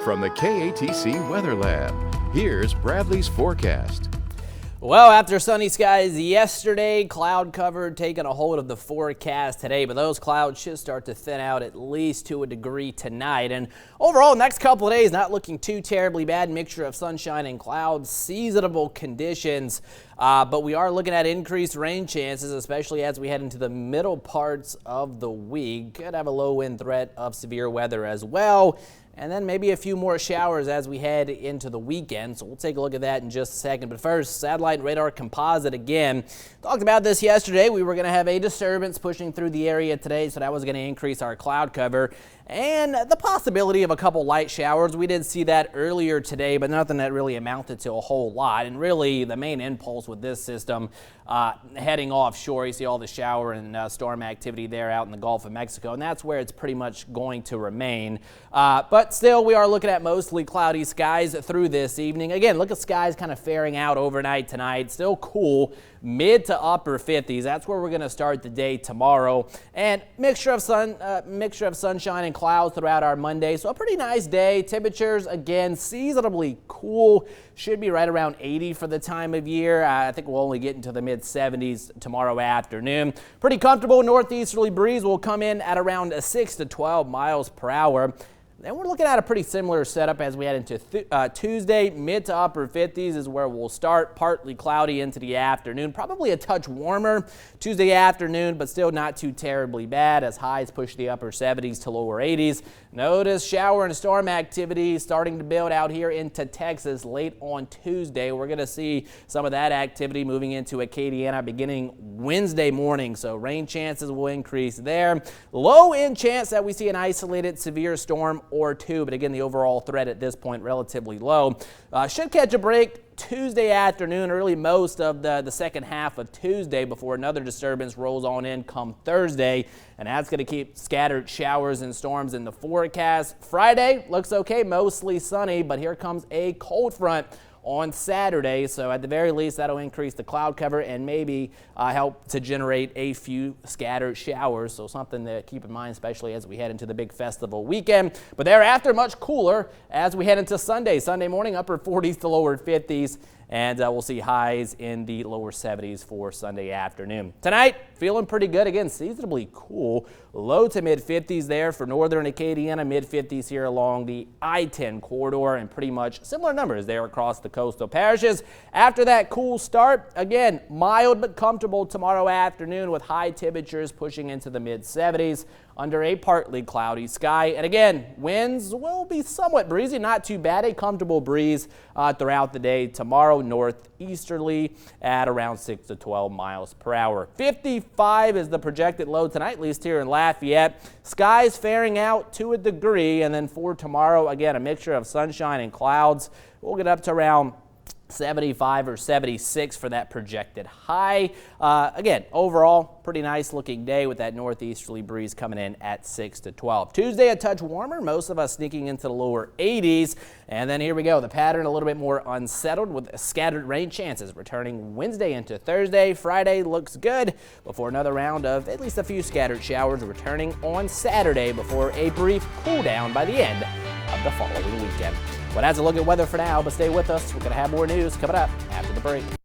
From the KATC Weather Lab, here's Bradley's forecast. Well, after sunny skies yesterday, cloud cover taking a hold of the forecast today, but those clouds should start to thin out at least to a degree tonight. And overall, next couple of days not looking too terribly bad. Mixture of sunshine and clouds, seasonable conditions, but we are looking at increased rain chances, especially as we head into the middle parts of the week. Could have a low wind threat of severe weather as well. And then maybe a few more showers as we head into the weekend. So we'll take a look at that in just a second. But first, satellite and radar composite again. Talked about this yesterday. We were going to have a disturbance pushing through the area today, so that was going to increase our cloud cover and the possibility of a couple light showers. We did see that earlier today, but nothing that really amounted to a whole lot. And really, the main impulse with this system heading offshore, you see all the shower and storm activity there out in the Gulf of Mexico, and that's where it's pretty much going to remain. But still, we are looking at mostly cloudy skies through this evening. Again, look at skies kind of faring out overnight tonight. Still cool, mid to upper 50s. That's where we're going to start the day tomorrow. And mixture of sunshine and clouds throughout our Monday. So a pretty nice day. Temperatures, again, seasonably cool. Should be right around 80 for the time of year. I think we'll only get into the mid-70s tomorrow afternoon. Pretty comfortable northeasterly breeze will come in at around 6 to 12 miles per hour. And we're looking at a pretty similar setup as we head into Tuesday. Mid to upper 50s is where we'll start. Partly cloudy into the afternoon. Probably a touch warmer Tuesday afternoon, but still not too terribly bad as highs push the upper 70s to lower 80s. Notice shower and storm activity starting to build out here into Texas late on Tuesday. We're going to see some of that activity moving into Acadiana beginning Wednesday morning. So rain chances will increase there. Low end chance that we see an isolated severe storm or two, but again, the overall threat at this point relatively low. Should catch a break Tuesday afternoon, early most of the second half of Tuesday before another disturbance rolls on in come Thursday, and that's going to keep scattered showers and storms in the forecast. Friday looks okay, mostly sunny, but here comes a cold front on Saturday, so at the very least that'll increase the cloud cover and maybe help to generate a few scattered showers, so something to keep in mind, especially as we head into the big festival weekend. But thereafter, much cooler as we head into Sunday. Sunday morning, upper 40s to lower 50s, and we'll see highs in the lower 70s for Sunday afternoon. Tonight, feeling pretty good. Again, seasonably cool. Low to mid 50s there for northern Acadiana, mid 50s here along the I-10 corridor, and pretty much similar numbers there across the coastal parishes. After that cool start, again, mild but comfortable tomorrow afternoon with high temperatures pushing into the mid 70s under a partly cloudy sky. And again, winds will be somewhat breezy, not too bad. A comfortable breeze throughout the day tomorrow, northeasterly at around 6 to 12 miles per hour. 55 is the projected low tonight, at least here in Lafayette. Skies faring out to a degree, and then for tomorrow, again, a mixture of sunshine and clouds. We'll get up to around 75 or 76 for that projected high. Again, overall, pretty nice looking day with that northeasterly breeze coming in at 6 to 12. Tuesday, a touch warmer, most of us sneaking into the lower 80s. And then here we go, the pattern a little bit more unsettled with scattered rain chances returning Wednesday into Thursday. Friday looks good before another round of at least a few scattered showers returning on Saturday before a brief cool down by the end of the following weekend. Well, that's a look at weather for now, but stay with us. We're going to have more news coming up after the break.